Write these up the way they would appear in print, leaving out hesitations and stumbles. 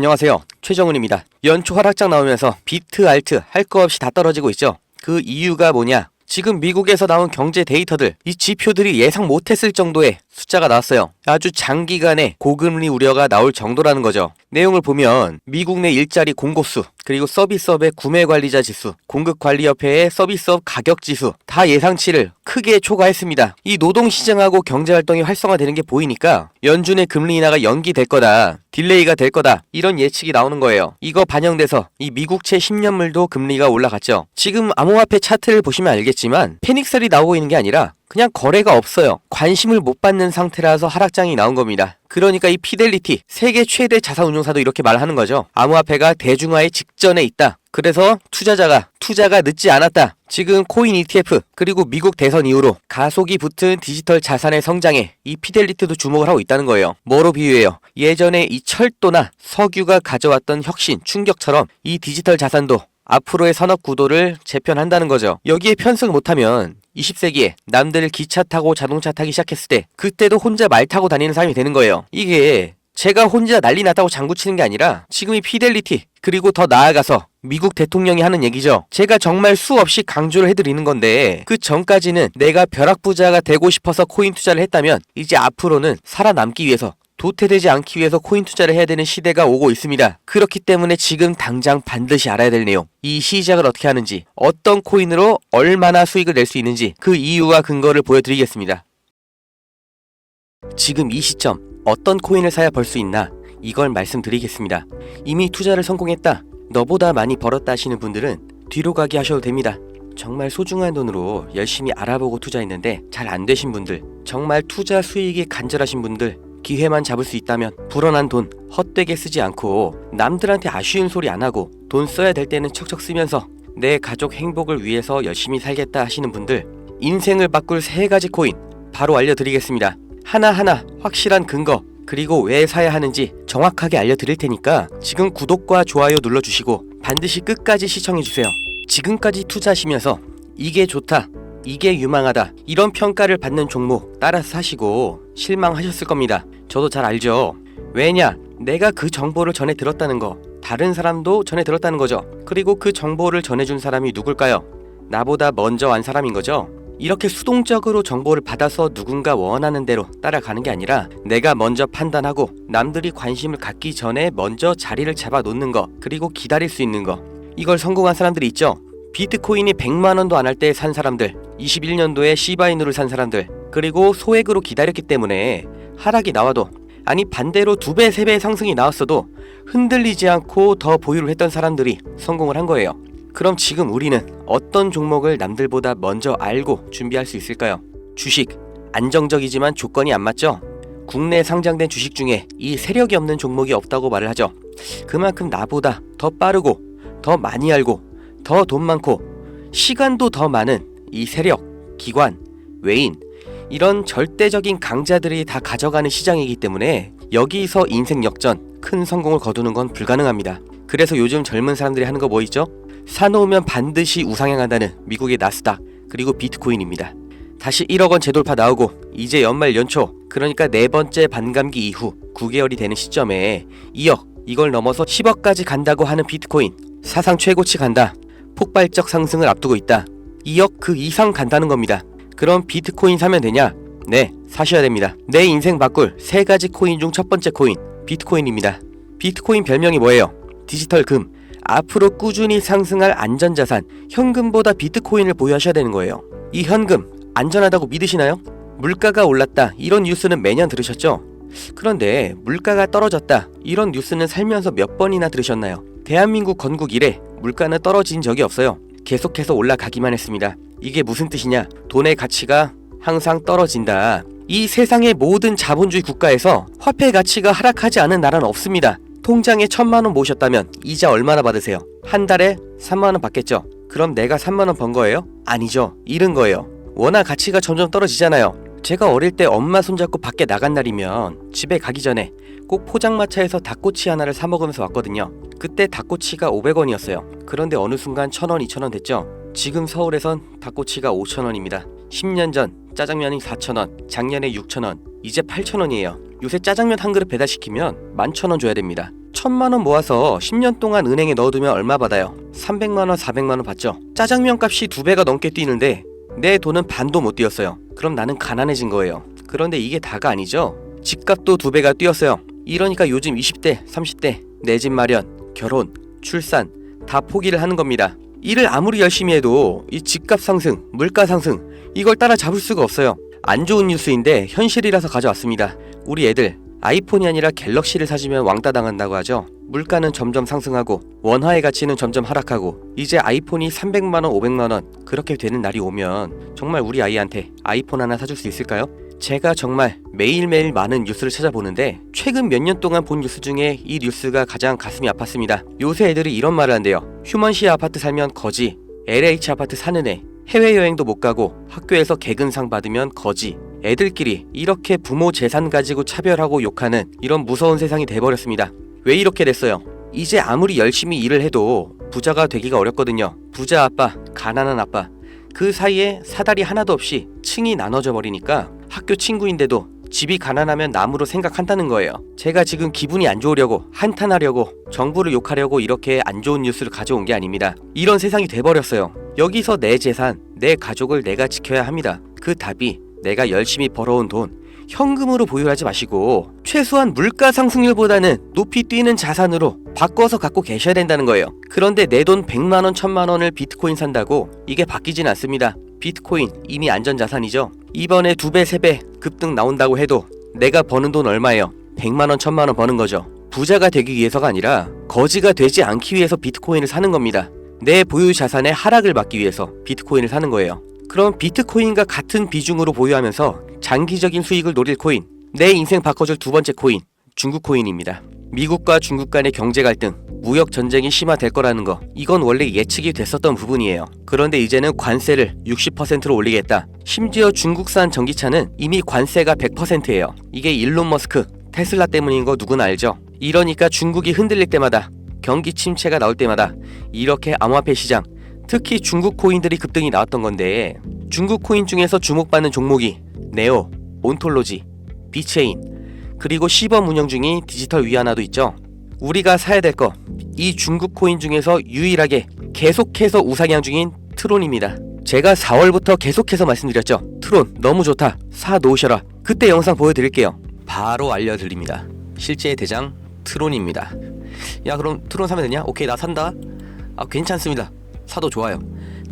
안녕하세요, 최정훈입니다. 연초 하락장 나오면서 비트, 알트 할 거 없이 다 떨어지고 있죠. 그 이유가 뭐냐? 지금 미국에서 나온 경제 데이터들, 이 지표들이 예상 못했을 정도의 숫자가 나왔어요. 아주 장기간의 고금리 우려가 나올 정도라는 거죠. 내용을 보면 미국 내 일자리 공고수, 그리고 서비스업의 구매관리자 지수, 공급관리협회의 서비스업 가격지수 다 예상치를 크게 초과했습니다. 이 노동시장하고 경제활동이 활성화되는 게 보이니까 연준의 금리 인하가 연기될 거다, 딜레이가 될 거다, 이런 예측이 나오는 거예요. 이거 반영돼서 이 미국채 10년물도 금리가 올라갔죠. 지금 암호화폐 차트를 보시면 알겠지만 패닉셀이 나오고 있는 게 아니라 그냥 거래가 없어요. 관심을 못 받는 상태라서 하락장이 나온 겁니다. 그러니까 이 피델리티, 세계 최대 자산운용사도 이렇게 말하는 거죠. 암호화폐가 대중화의 직전에 있다. 그래서 투자가 늦지 않았다. 지금 코인 ETF 그리고 미국 대선 이후로 가속이 붙은 디지털 자산의 성장에 이 피델리티도 주목을 하고 있다는 거예요. 뭐로 비유해요? 예전에 이 철도나 석유가 가져왔던 혁신, 충격처럼 이 디지털 자산도 앞으로의 산업 구도를 재편한다는 거죠. 여기에 편승을 못하면 20세기에 남들 기차 타고 자동차 타기 시작했을 때 그때도 혼자 말 타고 다니는 사람이 되는 거예요. 이게 제가 혼자 난리 났다고 장구치는 게 아니라 지금 이 피델리티, 그리고 더 나아가서 미국 대통령이 하는 얘기죠. 제가 정말 수없이 강조를 해드리는 건데, 그 전까지는 내가 벼락부자가 되고 싶어서 코인 투자를 했다면 이제 앞으로는 살아남기 위해서, 도태되지 않기 위해서 코인 투자를 해야 되는 시대가 오고 있습니다. 그렇기 때문에 지금 당장 반드시 알아야 될 내용, 이 시작을 어떻게 하는지, 어떤 코인으로 얼마나 수익을 낼 수 있는지 그 이유와 근거를 보여드리겠습니다. 지금 이 시점 어떤 코인을 사야 벌 수 있나, 이걸 말씀드리겠습니다. 이미 투자를 성공했다, 너보다 많이 벌었다 하시는 분들은 뒤로 가기 하셔도 됩니다. 정말 소중한 돈으로 열심히 알아보고 투자했는데 잘 안 되신 분들, 정말 투자 수익이 간절하신 분들, 기회만 잡을 수 있다면 불어난 돈 헛되게 쓰지 않고 남들한테 아쉬운 소리 안 하고 돈 써야 될 때는 척척 쓰면서 내 가족 행복을 위해서 열심히 살겠다 하시는 분들, 인생을 바꿀 3가지 코인 바로 알려드리겠습니다. 하나하나 확실한 근거, 그리고 왜 사야 하는지 정확하게 알려드릴 테니까 지금 구독과 좋아요 눌러주시고 반드시 끝까지 시청해주세요. 지금까지 투자하시면서 이게 좋다, 이게 유망하다, 이런 평가를 받는 종목 따라서 사시고 실망하셨을 겁니다. 저도 잘 알죠. 왜냐? 내가 그 정보를 전해 들었다는 거, 다른 사람도 전해 들었다는 거죠. 그리고 그 정보를 전해준 사람이 누굴까요? 나보다 먼저 안 사람인 거죠. 이렇게 수동적으로 정보를 받아서 누군가 원하는 대로 따라가는 게 아니라 내가 먼저 판단하고 남들이 관심을 갖기 전에 먼저 자리를 잡아 놓는 거, 그리고 기다릴 수 있는 거, 이걸 성공한 사람들이 있죠. 비트코인이 100만원도 안 할 때 산 사람들, 21년도에 시바이누를 산 사람들, 그리고 소액으로 기다렸기 때문에 하락이 나와도, 아니 반대로 2배, 3배 상승이 나왔어도 흔들리지 않고 더 보유를 했던 사람들이 성공을 한 거예요. 그럼 지금 우리는 어떤 종목을 남들보다 먼저 알고 준비할 수 있을까요? 주식, 안정적이지만 조건이 안 맞죠? 국내 상장된 주식 중에 이 세력이 없는 종목이 없다고 말을 하죠. 그만큼 나보다 더 빠르고 더 많이 알고 더 돈 많고 시간도 더 많은 이 세력, 기관, 외인, 이런 절대적인 강자들이 다 가져가는 시장이기 때문에 여기서 인생 역전, 큰 성공을 거두는 건 불가능합니다. 그래서 요즘 젊은 사람들이 하는 거 뭐 있죠? 사놓으면 반드시 우상향한다는 미국의 나스닥, 그리고 비트코인입니다. 다시 1억원 재돌파 나오고 이제 연말 연초, 그러니까 4번째 반감기 이후 9개월이 되는 시점에 2억, 이걸 넘어서 10억까지 간다고 하는 비트코인, 사상 최고치 간다, 폭발적 상승을 앞두고 있다, 2억 그 이상 간다는 겁니다. 그럼 비트코인 사면 되냐? 네, 사셔야 됩니다. 내 인생 바꿀 3가지 코인 중 첫 번째 코인, 비트코인입니다. 비트코인 별명이 뭐예요? 디지털 금. 앞으로 꾸준히 상승할 안전자산, 현금보다 비트코인을 보유하셔야 되는 거예요. 이 현금 안전하다고 믿으시나요? 물가가 올랐다, 이런 뉴스는 매년 들으셨죠? 그런데 물가가 떨어졌다, 이런 뉴스는 살면서 몇 번이나 들으셨나요? 대한민국 건국 이래 물가는 떨어진 적이 없어요. 계속해서 올라가기만 했습니다. 이게 무슨 뜻이냐? 돈의 가치가 항상 떨어진다. 이 세상의 모든 자본주의 국가에서 화폐 가치가 하락하지 않은 나라는 없습니다. 통장에 1000만원 모으셨다면 이자 얼마나 받으세요? 한 달에 3만원 받겠죠? 그럼 내가 3만원 번 거예요? 아니죠. 잃은 거예요. 워낙 가치가 점점 떨어지잖아요. 제가 어릴 때 엄마 손잡고 밖에 나간 날이면 집에 가기 전에 꼭 포장마차에서 닭꼬치 하나를 사 먹으면서 왔거든요. 그때 닭꼬치가 500원이었어요. 그런데 어느 순간 1000원, 2000원 됐죠? 지금 서울에선 닭꼬치가 5000원입니다. 10년 전 짜장면이 4000원, 작년에 6000원, 이제 8000원이에요. 요새 짜장면 한 그릇 배달시키면 11,000원 줘야 됩니다. 1000만원 모아서 10년 동안 은행에 넣어두면 얼마 받아요? 300만원, 400만원 받죠? 짜장면 값이 2배가 넘게 뛰는데 내 돈은 반도 못 뛰었어요. 그럼 나는 가난해진 거예요. 그런데 이게 다가 아니죠? 집값도 2배가 뛰었어요. 이러니까 요즘 20대, 30대 내 집 마련, 결혼, 출산 다 포기를 하는 겁니다. 일을 아무리 열심히 해도 이 집값 상승, 물가 상승 이걸 따라잡을 수가 없어요. 안 좋은 뉴스인데 현실이라서 가져왔습니다. 우리 애들 아이폰이 아니라 갤럭시를 사주면 왕따 당한다고 하죠. 물가는 점점 상승하고 원화의 가치는 점점 하락하고 이제 아이폰이 300만원, 500만원 그렇게 되는 날이 오면 정말 우리 아이한테 아이폰 하나 사줄 수 있을까요? 제가 정말 매일매일 많은 뉴스를 찾아보는데 최근 몇 년 동안 본 뉴스 중에 이 뉴스가 가장 가슴이 아팠습니다. 요새 애들이 이런 말을 한대요. 휴먼시 아파트 살면 거지, LH 아파트 사는 애, 해외여행도 못 가고 학교에서 개근상 받으면 거지. 애들끼리 이렇게 부모 재산 가지고 차별하고 욕하는 이런 무서운 세상이 돼버렸습니다. 왜 이렇게 됐어요? 이제 아무리 열심히 일을 해도 부자가 되기가 어렵거든요. 부자 아빠, 가난한 아빠 그 사이에 사다리 하나도 없이 층이 나눠져 버리니까 학교 친구인데도 집이 가난하면 남으로 생각한다는 거예요. 제가 지금 기분이 안 좋으려고 한탄하려고 정부를 욕하려고 이렇게 안 좋은 뉴스를 가져온 게 아닙니다. 이런 세상이 돼버렸어요. 여기서 내 재산, 내 가족을 내가 지켜야 합니다. 그 답이 내가 열심히 벌어온 돈 현금으로 보유하지 마시고 최소한 물가 상승률보다는 높이 뛰는 자산으로 바꿔서 갖고 계셔야 된다는 거예요. 그런데 내 돈 100만원, 1000만원을 비트코인 산다고 이게 바뀌진 않습니다. 비트코인 이미 안전자산이죠. 이번에 2배, 3배 급등 나온다고 해도 내가 버는 돈 얼마예요? 100만원, 1000만원 버는 거죠. 부자가 되기 위해서가 아니라 거지가 되지 않기 위해서 비트코인을 사는 겁니다. 내 보유 자산의 하락을 막기 위해서 비트코인을 사는 거예요. 그럼 비트코인과 같은 비중으로 보유하면서 장기적인 수익을 노릴 코인, 내 인생 바꿔줄 두 번째 코인, 중국 코인입니다. 미국과 중국 간의 경제 갈등, 무역 전쟁이 심화될 거라는 거, 이건 원래 예측이 됐었던 부분이에요. 그런데 이제는 관세를 60%로 올리겠다. 심지어 중국산 전기차는 이미 관세가 100%예요. 이게 일론 머스크, 테슬라 때문인 거 누구나 알죠. 이러니까 중국이 흔들릴 때마다, 경기 침체가 나올 때마다 이렇게 암호화폐 시장, 특히 중국 코인들이 급등이 나왔던 건데, 중국 코인 중에서 주목받는 종목이 네오, 온톨로지, 비체인, 그리고 시범 운영 중인 디지털 위안화도 있죠. 우리가 사야 될 거, 이 중국 코인 중에서 유일하게 계속해서 우상향 중인 트론입니다. 제가 4월부터 계속해서 말씀드렸죠. 트론 너무 좋다, 사 놓으셔라. 그때 영상 보여드릴게요. 바로 알려드립니다. 실제 대장 트론입니다. 야, 그럼 트론 사면 되냐? 오케이, 나 산다. 괜찮습니다. 사도 좋아요.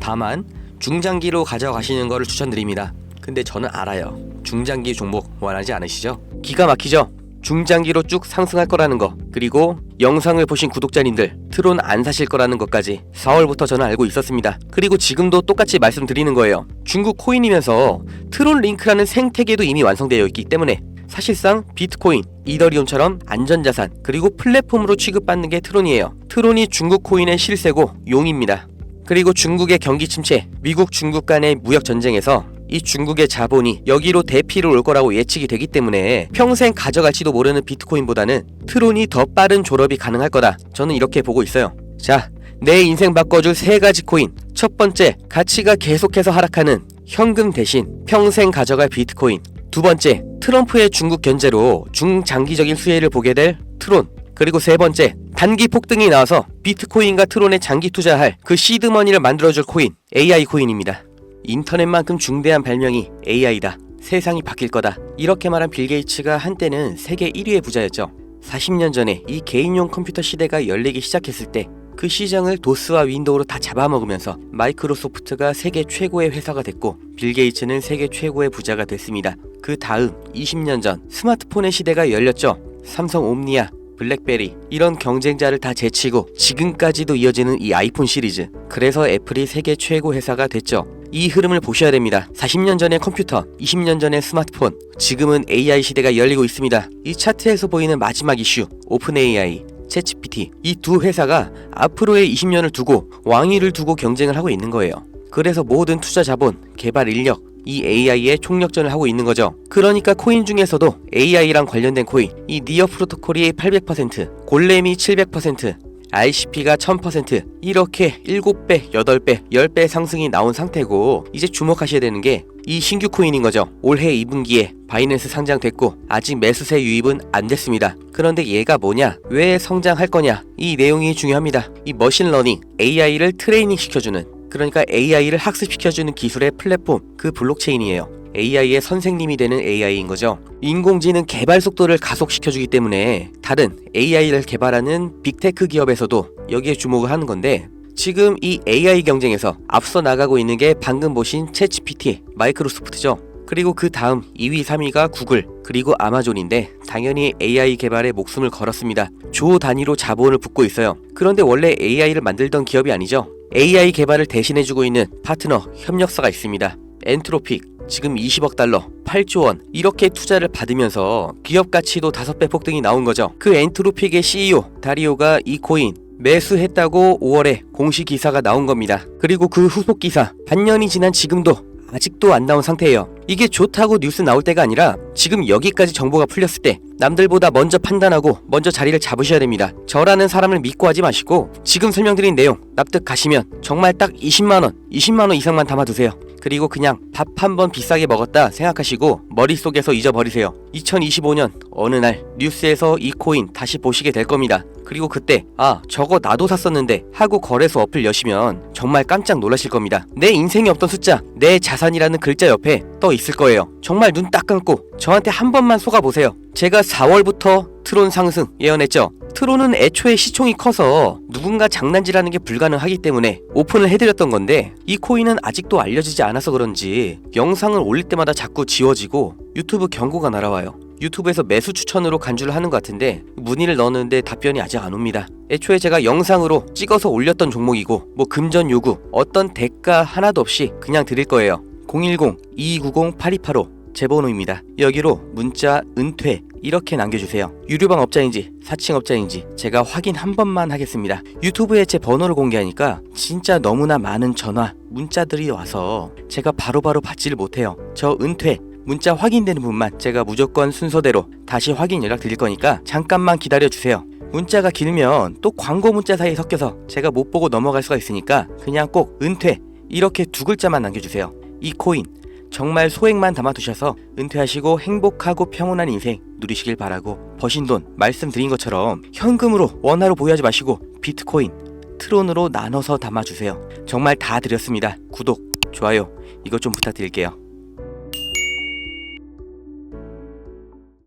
다만 중장기로 가져가시는 거를 추천드립니다. 근데 저는 알아요. 중장기 종목 원하지 않으시죠? 기가 막히죠? 중장기로 쭉 상승할 거라는 거, 그리고 영상을 보신 구독자님들 트론 안 사실 거라는 것까지 4월부터 저는 알고 있었습니다. 그리고 지금도 똑같이 말씀드리는 거예요. 중국 코인이면서 트론 링크라는 생태계도 이미 완성되어 있기 때문에 사실상 비트코인, 이더리움처럼 안전자산, 그리고 플랫폼으로 취급받는 게 트론이에요. 트론이 중국 코인의 실세고 용입니다. 그리고 중국의 경기 침체, 미국 중국 간의 무역 전쟁에서 이 중국의 자본이 여기로 대피를 올 거라고 예측이 되기 때문에 평생 가져갈지도 모르는 비트코인보다는 트론이 더 빠른 졸업이 가능할 거다. 저는 이렇게 보고 있어요. 자, 내 인생 바꿔줄 3가지 코인. 첫 번째, 가치가 계속해서 하락하는 현금 대신 평생 가져갈 비트코인. 두 번째, 트럼프의 중국 견제로 중장기적인 수혜를 보게 될 트론. 그리고 세 번째, 단기 폭등이 나와서 비트코인과 트론에 장기 투자할 그 시드머니를 만들어줄 코인, AI 코인입니다. 인터넷만큼 중대한 발명이 AI다. 세상이 바뀔 거다. 이렇게 말한 빌 게이츠가 한때는 세계 1위의 부자였죠. 40년 전에 이 개인용 컴퓨터 시대가 열리기 시작했을 때 그 시장을 도스와 윈도우로 다 잡아먹으면서 마이크로소프트가 세계 최고의 회사가 됐고 빌 게이츠는 세계 최고의 부자가 됐습니다. 그 다음 20년 전 스마트폰의 시대가 열렸죠. 삼성 옴니아, 블랙베리 이런 경쟁자를 다 제치고 지금까지도 이어지는 이 아이폰 시리즈. 그래서 애플이 세계 최고 회사가 됐죠. 이 흐름을 보셔야 됩니다. 40년 전의 컴퓨터, 20년 전의 스마트폰, 지금은 AI 시대가 열리고 있습니다. 이 차트에서 보이는 마지막 이슈, 오픈 AI, 챗GPT, 이 두 회사가 앞으로의 20년을 두고 왕위를 두고 경쟁을 하고 있는 거예요. 그래서 모든 투자 자본, 개발 인력, 이 AI에 총력전을 하고 있는 거죠. 그러니까 코인 중에서도 AI랑 관련된 코인, 이 니어 프로토콜이 800%, 골렘이 700%, ICP가 1000%, 이렇게 7배, 8배, 10배 상승이 나온 상태고, 이제 주목하셔야 되는 게 이 신규 코인인 거죠. 올해 2분기에 바이낸스 상장됐고 아직 매수세 유입은 안 됐습니다. 그런데 얘가 뭐냐, 왜 성장할 거냐, 이 내용이 중요합니다. 이 머신러닝, AI를 트레이닝 시켜주는, 그러니까 AI를 학습시켜주는 기술의 플랫폼, 그 블록체인이에요. AI의 선생님이 되는 AI인 거죠. 인공지능 개발 속도를 가속시켜주기 때문에 다른 AI를 개발하는 빅테크 기업에서도 여기에 주목을 하는 건데, 지금 이 AI 경쟁에서 앞서 나가고 있는 게 방금 보신 챗GPT, 마이크로소프트죠. 그리고 그 다음 2위, 3위가 구글, 그리고 아마존인데 당연히 AI 개발에 목숨을 걸었습니다. 조 단위로 자본을 붓고 있어요. 그런데 원래 AI를 만들던 기업이 아니죠. AI 개발을 대신해주고 있는 파트너, 협력사가 있습니다. 엔트로픽, 지금 20억 달러, 8조 원 이렇게 투자를 받으면서 기업 가치도 5배 폭등이 나온 거죠. 그 엔트로픽의 CEO 다리오가 이 코인 매수했다고 5월에 공식 기사가 나온 겁니다. 그리고 그 후속 기사 반년이 지난 지금도 아직도 안 나온 상태예요. 이게 좋다고 뉴스 나올 때가 아니라 지금 여기까지 정보가 풀렸을 때 남들보다 먼저 판단하고 먼저 자리를 잡으셔야 됩니다. 저라는 사람을 믿고 하지 마시고 지금 설명드린 내용 납득 가시면 정말 딱 20만원 이상만 담아두세요. 그리고 그냥 밥 한 번 비싸게 먹었다 생각하시고 머릿속에서 잊어버리세요. 2025년 어느 날 뉴스에서 이 코인 다시 보시게 될 겁니다. 그리고 그때 아, 저거 나도 샀었는데 하고 거래소 어플 여시면 정말 깜짝 놀라실 겁니다. 내 인생에 없던 숫자, 내 자산이라는 글자 옆에 떠 있을 거예요. 정말 눈 딱 감고 저한테 한 번만 속아보세요. 제가 4월부터 트론 상승 예언했죠. 트론은 애초에 시총이 커서 누군가 장난질하는 게 불가능하기 때문에 오픈을 해드렸던 건데, 이 코인은 아직도 알려지지 않아서 그런지 영상을 올릴 때마다 자꾸 지워지고 유튜브 경고가 날아와요. 유튜브에서 매수 추천으로 간주를 하는 것 같은데 문의를 넣었는데 답변이 아직 안 옵니다. 애초에 제가 영상으로 찍어서 올렸던 종목이고 뭐 금전 요구, 어떤 대가 하나도 없이 그냥 드릴 거예요. 010-2290-8285 제 번호입니다. 여기로 문자 은퇴 이렇게 남겨주세요. 유료방 업자인지 사칭 업자인지 제가 확인 한 번만 하겠습니다. 유튜브에 제 번호를 공개하니까 진짜 너무나 많은 전화, 문자들이 와서 제가 바로바로 받지를 못해요. 저 은퇴 문자 확인되는 분만 제가 무조건 순서대로 다시 확인 연락 드릴 거니까 잠깐만 기다려주세요. 문자가 길면 또 광고 문자 사이에 섞여서 제가 못 보고 넘어갈 수가 있으니까 그냥 꼭 은퇴 이렇게 2글자만 남겨주세요. 이 코인 정말 소액만 담아두셔서 은퇴하시고 행복하고 평온한 인생 누리시길 바라고, 버신 돈 말씀드린 것처럼 현금으로 원화로 보유하지 마시고 비트코인, 트론으로 나눠서 담아주세요. 정말 다 드렸습니다. 구독, 좋아요 이것 좀 부탁드릴게요.